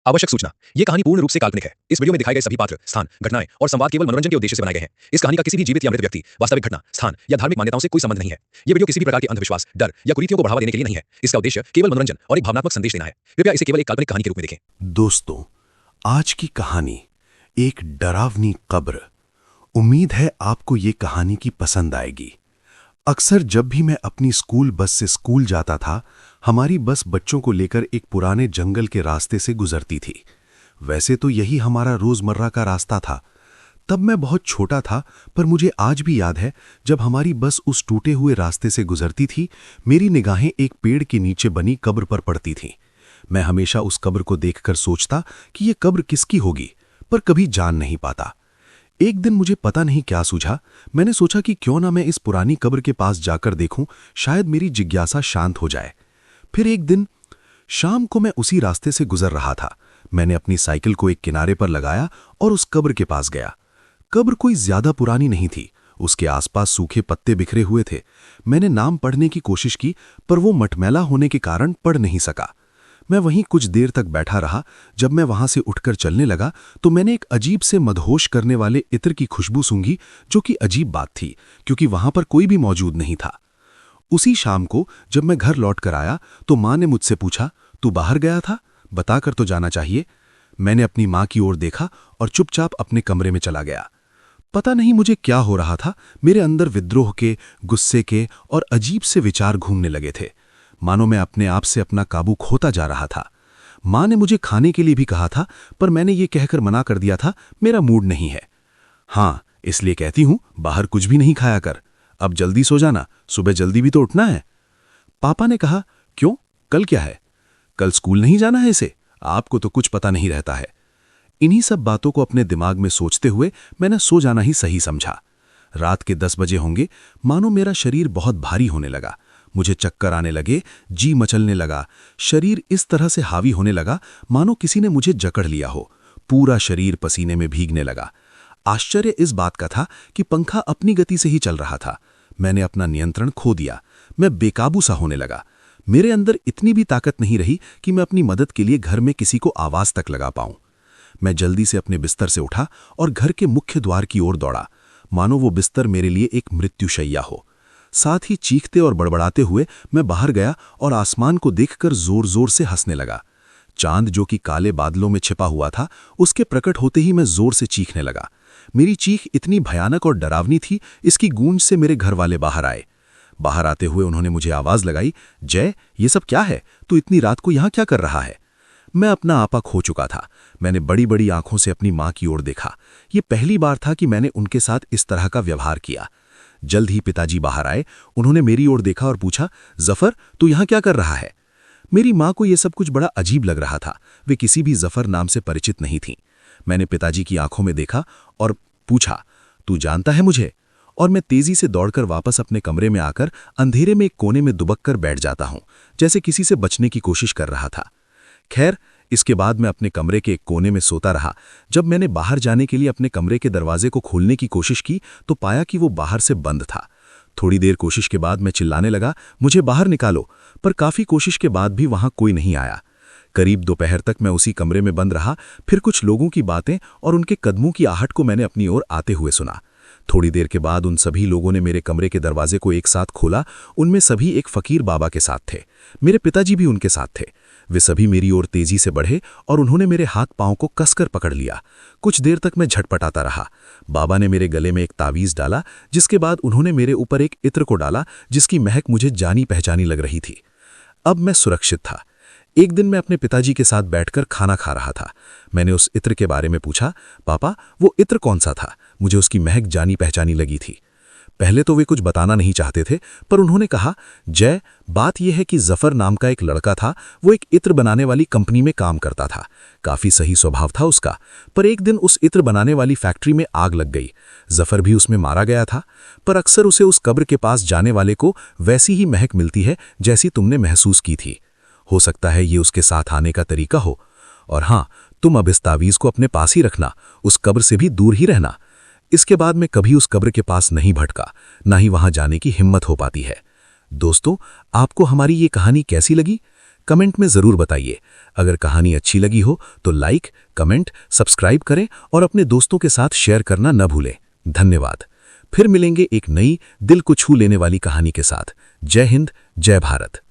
आवश्यक सूचना, ये कहानी पूर्ण रूप से काल्पनिक है। इस वीडियो में दिखाए गए सभी पात्र, स्थान, घटनाएं और संवाद केवल मनोरंजन के उद्देश्य से बनाए गए हैं। इस कहानी का किसी भी जीवित या मृत व्यक्ति, वास्तविक घटना, स्थान या धार्मिक मान्यताओं से कोई संबंध नहीं है। ये वीडियो किसी भी प्रकार के अंधविश्वास, डर या कुरीतियों को बढ़ावा देने के लिए नहीं है। इसका उद्देश्य केवल मनोरंजन और एक भावनात्मक संदेश देना है। कृपया इसे केवल एक काल्पनिक कहानी के रूप में देखें। दोस्तों, आज की कहानी एक डरावनी कब्र। उम्मीद है आपको ये कहानी की पसंद आएगी। अक्सर जब भी मैं अपनी स्कूल बस से स्कूल जाता था, हमारी बस बच्चों को लेकर एक पुराने जंगल के रास्ते से गुजरती थी। वैसे तो यही हमारा रोजमर्रा का रास्ता था। तब मैं बहुत छोटा था, पर मुझे आज भी याद है जब हमारी बस उस टूटे हुए रास्ते से गुजरती थी, मेरी निगाहें एक पेड़ के नीचे बनी कब्र पर पड़ती थीं। मैं हमेशा उस कब्र को देखकर सोचता कि ये कब्र किसकी होगी, पर कभी जान नहीं पाता। एक दिन मुझे पता नहीं क्या सूझा, मैंने सोचा कि क्यों ना मैं इस पुरानी कब्र के पास जाकर देखूं, शायद मेरी जिज्ञासा शांत हो जाए। फिर एक दिन शाम को मैं उसी रास्ते से गुजर रहा था। मैंने अपनी साइकिल को एक किनारे पर लगाया और उस कब्र के पास गया। कब्र कोई ज्यादा पुरानी नहीं थी, उसके आसपास सूखे पत्ते बिखरे हुए थे। मैंने नाम पढ़ने की कोशिश की, पर वो मटमैला होने के कारण पढ़ नहीं सका। मैं वहीं कुछ देर तक बैठा रहा। जब मैं वहां से उठकर चलने लगा तो मैंने एक अजीब से मदहोश करने वाले इत्र की खुशबू सूंघी, जो कि अजीब बात थी क्योंकि वहां पर कोई भी मौजूद नहीं था। उसी शाम को जब मैं घर लौटकर आया तो माँ ने मुझसे पूछा, तू बाहर गया था? बताकर तो जाना चाहिए। मैंने अपनी माँ की ओर देखा और चुपचाप अपने कमरे में चला गया। पता नहीं मुझे क्या हो रहा था, मेरे अंदर विद्रोह के, गुस्से के और अजीब से विचार घूमने लगे थे, मानो मैं अपने आप से अपना काबू खोता जा रहा था। माँ ने मुझे खाने के लिए भी कहा था, पर मैंने ये कहकर मना कर दिया था, मेरा मूड नहीं है। हाँ, इसलिए कहती हूँ, बाहर कुछ भी नहीं खाया कर। अब जल्दी सो जाना, सुबह जल्दी भी तो उठना है। पापा ने कहा, क्यों, कल क्या है? कल स्कूल नहीं जाना है इसे? आपको तो कुछ पता नहीं रहता है। इन्हीं सब बातों को अपने दिमाग में सोचते हुए मैंने सो जाना ही सही समझा। रात के 10 बजे होंगे, मानो मेरा शरीर बहुत भारी होने लगा। मुझे चक्कर आने लगे, जी मचलने लगा। शरीर इस तरह से हावी होने लगा मानो किसी ने मुझे जकड़ लिया हो। पूरा शरीर पसीने में भीगने लगा। आश्चर्य इस बात का था कि पंखा अपनी गति से ही चल रहा था। मैंने अपना नियंत्रण खो दिया। मैं बेकाबू सा होने लगा। मेरे अंदर इतनी भी ताकत नहीं रही कि मैं अपनी मदद के लिए घर में किसी को आवाज तक लगा पाऊं। मैं जल्दी से अपने बिस्तर से उठा और घर के मुख्य द्वार की ओर दौड़ा, मानो वो बिस्तर मेरे लिए एक मृत्युशैया हो। साथ ही चीखते और बड़बड़ाते हुए मैं बाहर गया और आसमान को देखकर जोर जोर से हंसने लगा। चांद, जो कि काले बादलों में छिपा हुआ था, उसके प्रकट होते ही मैं जोर से चीखने लगा। मेरी चीख इतनी भयानक और डरावनी थी, इसकी गूंज से मेरे घर वाले बाहर आए। बाहर आते हुए उन्होंने मुझे आवाज लगाई, जय, ये सब क्या है? तू इतनी रात को यहाँ क्या कर रहा है? मैं अपना आपा खो चुका था। मैंने बड़ी बड़ी आंखों से अपनी माँ की ओर देखा। ये पहली बार था कि मैंने उनके साथ इस तरह का व्यवहार किया। जल्द ही पिताजी बाहर आए। उन्होंने मेरी ओर देखा और पूछा, जफर, तू यहाँ क्या कर रहा है? मेरी माँ को यह सब कुछ बड़ा अजीब लग रहा था। वे किसी भी जफर नाम से परिचित नहीं थीं। मैंने पिताजी की आंखों में देखा और पूछा, तू जानता है मुझे? और मैं तेजी से दौड़कर वापस अपने कमरे में आकर अंधेरे में एक कोने में दुबक कर बैठ जाता हूं, जैसे किसी से बचने की कोशिश कर रहा था। खैर, इसके बाद मैं अपने कमरे के एक कोने में सोता रहा। जब मैंने बाहर जाने के लिए अपने कमरे के दरवाजे को खोलने की कोशिश की तो पाया कि वो बाहर से बंद था। थोड़ी देर कोशिश के बाद मैं चिल्लाने लगा, मुझे बाहर निकालो, पर काफी कोशिश के बाद भी वहां कोई नहीं आया। करीब दोपहर तक मैं उसी कमरे में बंद रहा। फिर कुछ लोगों की बातें और उनके कदमों की आहट को मैंने अपनी ओर आते हुए सुना। थोड़ी देर के बाद उन सभी लोगों ने मेरे कमरे के दरवाजे को एक साथ खोला। उनमें सभी एक फकीर बाबा के साथ थे। मेरे पिताजी भी उनके साथ थे। वे सभी मेरी ओर तेजी से बढ़े और उन्होंने मेरे हाथ पांव को कसकर पकड़ लिया। कुछ देर तक मैं झटपटाता रहा। बाबा ने मेरे गले में एक तावीज डाला, जिसके बाद उन्होंने मेरे ऊपर एक इत्र को डाला, जिसकी महक मुझे जानी पहचानी लग रही थी। अब मैं सुरक्षित था। एक दिन मैं अपने पिताजी के साथ बैठकर खाना खा रहा था। मैंने उस इत्र के बारे में पूछा, पापा, वो इत्र कौन सा था? मुझे उसकी महक जानी पहचानी लगी थी। पहले तो वे कुछ बताना नहीं चाहते थे, पर उन्होंने कहा, जय, बात यह है कि जफर नाम का एक लड़का था। वो एक इत्र बनाने वाली कंपनी में काम करता था। काफी सही स्वभाव था उसका, पर एक दिन उस इत्र बनाने वाली फैक्ट्री में आग लग गई। जफर भी उसमें मारा गया था, पर अक्सर उसे उस कब्र के पास जाने वाले को वैसी ही महक मिलती है जैसी तुमने महसूस की थी। हो सकता है ये उसके साथ आने का तरीका हो। और हाँ, तुम अब इस तावीज को अपने पास ही रखना, उस कब्र से भी दूर ही रहना। इसके बाद मैं कभी उस कब्र के पास नहीं भटका, ना ही वहां जाने की हिम्मत हो पाती है। दोस्तों, आपको हमारी ये कहानी कैसी लगी? कमेंट में ज़रूर बताइए। अगर कहानी अच्छी लगी हो तो लाइक, कमेंट, सब्सक्राइब करें और अपने दोस्तों के साथ शेयर करना न भूलें। धन्यवाद। फिर मिलेंगे एक नई दिल को छू लेने वाली कहानी के साथ। जय हिंद, जय भारत।